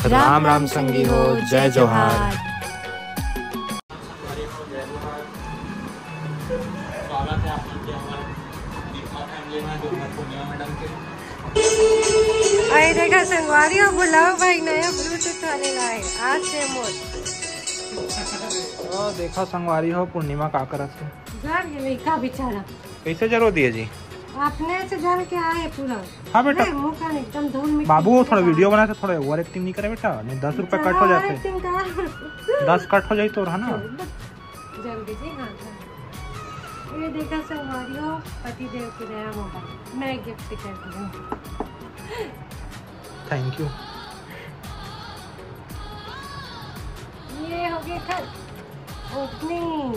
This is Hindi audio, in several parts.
राम राम संगी हो, जय जोहार। स्वागत है आप लोग के हमारे दीपा फैमिली में जो मैं पूर्णिमा मैडम के। अरे देखा संगवारी और बुलाओ भाई नया ब्लूटूथ वाले लाए आज से मोड। देखा संगवारी हो पूर्णिमा का करत है घर गई का बेचारा कैसे जरूर दिए जी अपने से घर के आए पूरा। हाँ बेटा मुंह का एकदम धूल मिट्टी। बाबू थोड़ा वीडियो बना के थोड़ा ओवर एक्टिंग नहीं करे बेटा, नहीं 10 रुपए कट हो जाते, 10 कट हो जाए तो है ना जल्दी जी। हाँ ये देखा संगवारी हो पति देव के नया मोबाइल मैं गिफ्ट कर दी हूँ। Thank you. ये हो गया कल ओपनिंग।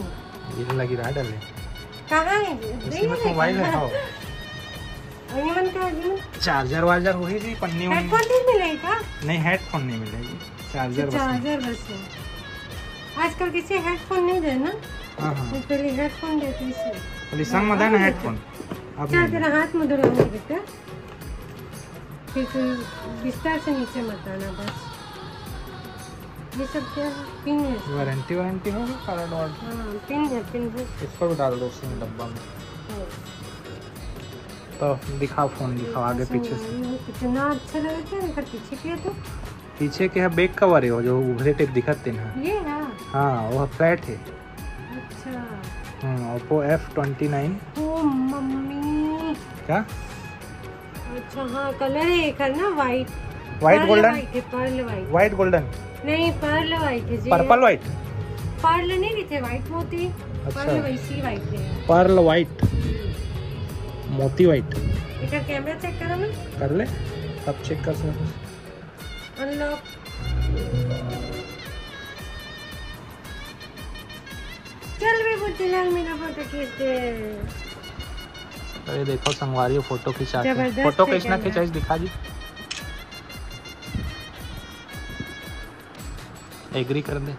ये लगी रहा डले कहाँ है इसमें मोबाइल है। हाँ चार्जर वार्जर हो जी पन्नी हेडफोन नहीं मिलेगा। नहीं हेडफोन नहीं मिलेगी, चार्जर बस है। आजकल किसी हेडफोन नहीं दे ना। हाँ हाँ पहले हेडफोन देती थी पहले संग में देना हेडफोन। अब क्या तेरा हाथ में धुलाऊंगी बेटा फिर तू बिस्तर से नीचे मत आना बस। ये सब क्या है पिन है वारंटी होगी कार्ड और पिन है इसको भी डाल दो उसी डब्बा में। तो दिखाओ फोन दिखाओ आगे पीछे से कितना अच्छा लग रहा है। पीछे क्या तो पीछे के है बैक कवर है वो जो उभरे टाइप दिखाते हैं। ये है हाँ वो फ्लैट है। अच्छा ओप्पो F29। ओ मम्मी क्या अच्छा हाँ कलर है एक है ना white golden pearl white white golden नहीं पर्ल वाइट है जी। पर्पल वाइट पर्ल नहीं रहते वाइट मोती। अच्छा पर्ल वैसी वाइट है पर्ल वाइट मोती वाइट। इसका कैमरा चेक करो ना कर ले सब चेक कर सकते। अनलॉक चल भी बुद्धिलाल मेरा फोटो खींच दे। अरे देखो संगवारी फोटो खिंचा जबरदस्त फोटो है खींचना कैमरा। खिंचा दिखा जी एग्री कर दे।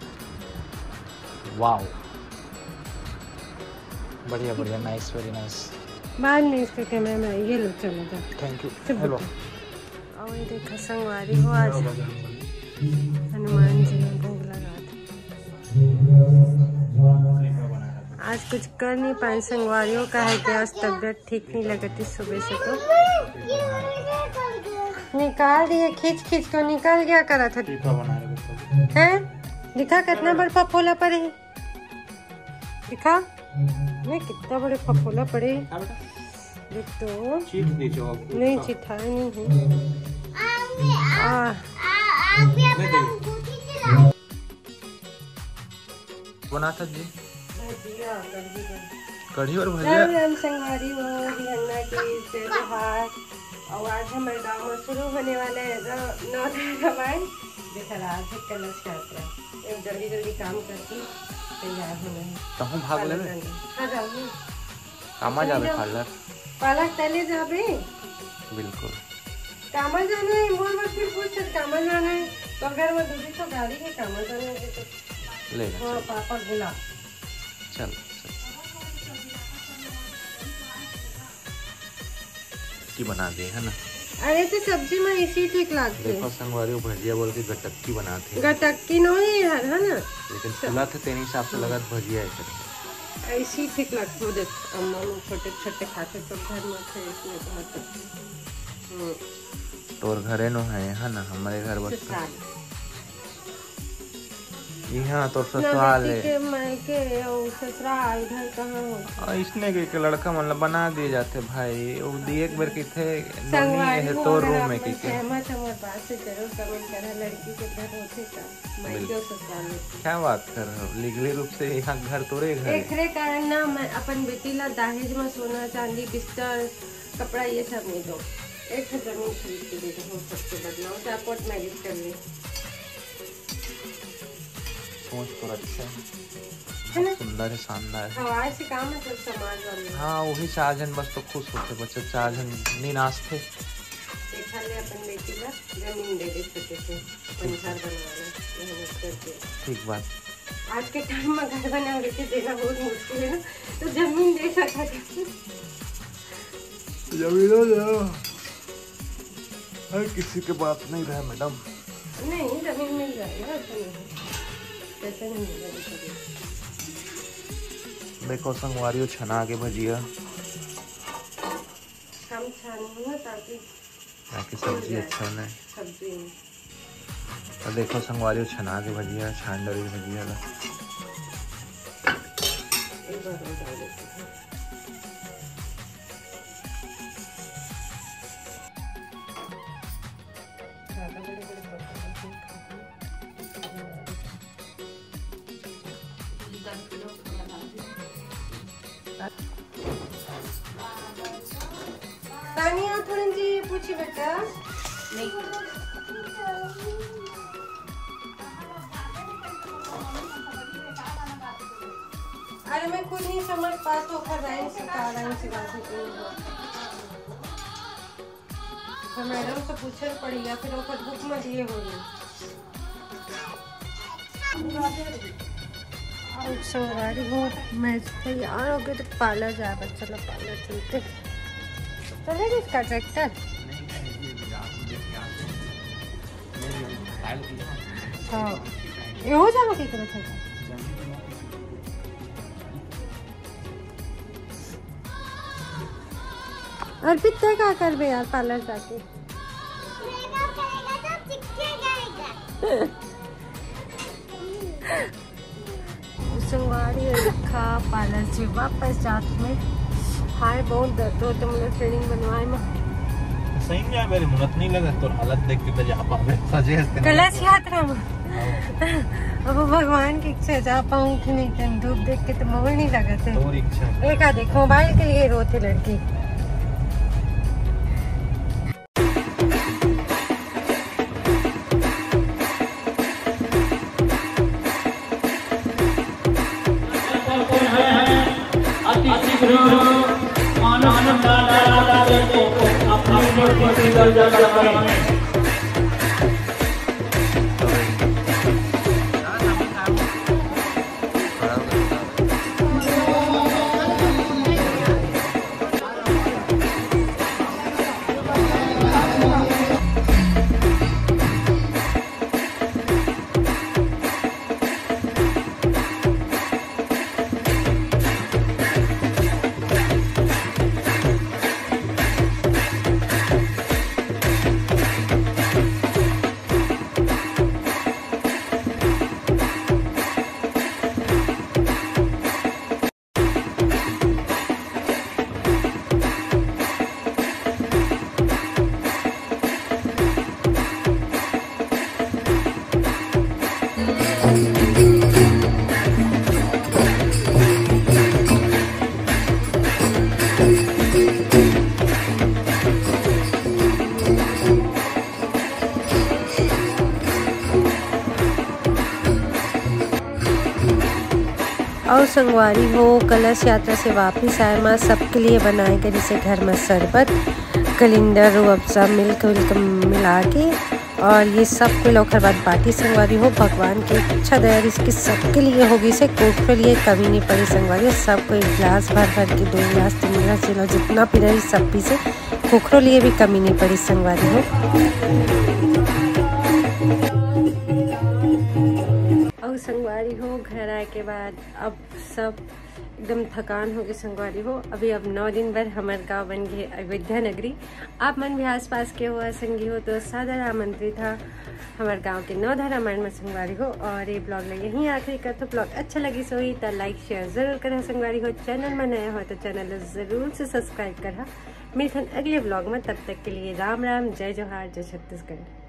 वाओ बढ़िया बढ़िया नाइस वेरी नाइस। बाद में इसका कैमरा में ये लो चलो जा थैंक यू। हेलो और ये देखो संगवारी हो आज हनुमान जी ने भोग लगा था। आज कुछ कर नहीं पाए संगवारियों का है कि आज तबियत ठीक नहीं लगती सुबह से तो निकाल दिए खींच को निकल गया करा था है। दिखा कितना बड़ा फफोला पड़े है दिखा मैं कितना बड़े फफोला पड़े है देख तो नहीं चिथा नहीं है। बना था जी कढ़ी और भजिया। राम संगवारी हो हिरन्ना की त्योहार और आज हमारे गाँव में शुरू होने वाले 9 रामायण देखा आज कलश यात्रा एक जल्दी काम करती तैयार होना है। कहूँ भाग ले हाँ जाऊँगी कामा जावे पार्लर पालक तले जाबे बिल्कुल कामा जाना है मोर मत फिर पूछ कामा जाना है तो अगर मैं दूसरी तो गाड़ी है कामा जाना है तो ले हाँ पापा बुला चल की बना दे है ना। अरे तो सब्जी में इसी ठीक लगती है। देखो संगवारी भजिया बोल के गटक्की बनाते गटक्की नहीं है ना लेकिन फुला थे तेरे हिसाब से लगा भजिया है ऐसी ठीक लगती है। देख अम्मा लोग छोटे छोटे खाते तो घर में थे इसमें बहुत तोर घरे नो है ना हमारे घर बस यहाँ तो ससुराल है ससुराल घर कहाँ हो इसने के लड़का मतलब बना दिए जाते भाई वो एक बार की थे है तो रूम में की क्या बात कर रहे हो लीगली रूप से यहाँ घर तोरे घर एकरे कारण ना मैं अपन बेटी ला दहेज में सोना चांदी बिस्तर कपड़ा ये सब नहीं दो। एक जमीन खरीद के दे दो सबसे बदलाव चापोट मैरिज कर ले सोच तो अच्छा है ना सुंदर है शानदार है। हवा से काम है सब समाज वाले। हाँ वही 4 जन बस तो खुश होते बच्चे 4 जन नहीं नाचते। देखा ले अपन बेटी ला जमीन दे दे छोटे से अपन घर बनवाना करके ठीक बात। आज के टाइम में घर बना के देना बहुत मुश्किल है ना तो जमीन दे सकता है। जमीन हर किसी के बात नहीं रहा मैडम। नहीं जमीन मिल जाएगा, कैसे नहीं मिलेगा। देखो संगवारी छना के भजिया, हम छानेंगे ताकि सब्जी अच्छा बने। सब्जी और देखो संगवारी छना के भजिया, छान डरी भजिया ला। एक बार और डाल देते हैं। तानिया थोड़ी जी पूछी बेटा। नहीं अरे मैं खुद नहीं समझ पाती हूँ, खराइन सिखा तो मैडम से पूछल पड़ी या फिर ओकर बुक में दिए होगी। संगवारी हो मैं तैयार हो गए तो पार्लर जा, बच्चा लोग पार्लर चलते चलेगा इसका ट्रैक्टर। हाँ ये हो जाना की तरह था। अर्पित तय क्या कर बे यार पार्लर जाके। संगवारी रखा पार्लर से वापस जात में हाय बहुत दर्द होते मुझे ट्रेनिंग बनवाए में। सही में मेरी मुहूर्त नहीं लगा तो हालत देख के तो जा पावे सजे कलश यात्रा में अब भगवान की इच्छा जा पाऊँ कि नहीं टाइम धूप देख के तो मोबाइल नहीं लगा थे। और इच्छा एक आधे मोबाइल के लिए रोते लड़की। और संगवारी हो कलश यात्रा से वापस आए माँ सबके लिए बनाए गए जैसे घर में शरबत कलिंदर रूअफ़ज़ा मिल्क मिला के और ये सब के लोग हर बात बाटी संगवारी हो भगवान की अच्छा दया इसकी सबके लिए होगी। इसे कोट के लिए कमी नहीं पड़ी संगवारी सबको एक गिलास भर भर के 2 गिलास 3 गिलास चलो जितना पी रही सब पी से खोखरो लिए भी कमी नहीं पड़ी संगवारी हो। और संगवारी हो घर आए के बाद अब सब एकदम थकान हो गई संगवारी हो। अभी अब 9 दिन भर हमारे गाँव बन गए अयोध्या नगरी। आप मन भी आस पास के हुआ संगी हो तो सादर आमंत्रित था हमारे गांव के नौधा रामायण में संगवारी हो। और ये ब्लॉग लगे यहीं आखिरी का तो ब्लॉग अच्छा लगी सोई तो लाइक शेयर जरूर करा संगवारी हो। चैनल में नया हो तो चैनल जरूर से सब्सक्राइब करा। मिलते हैं अगले ब्लॉग में, तब तक के लिए राम राम, जय जोहार, जय छत्तीसगढ़।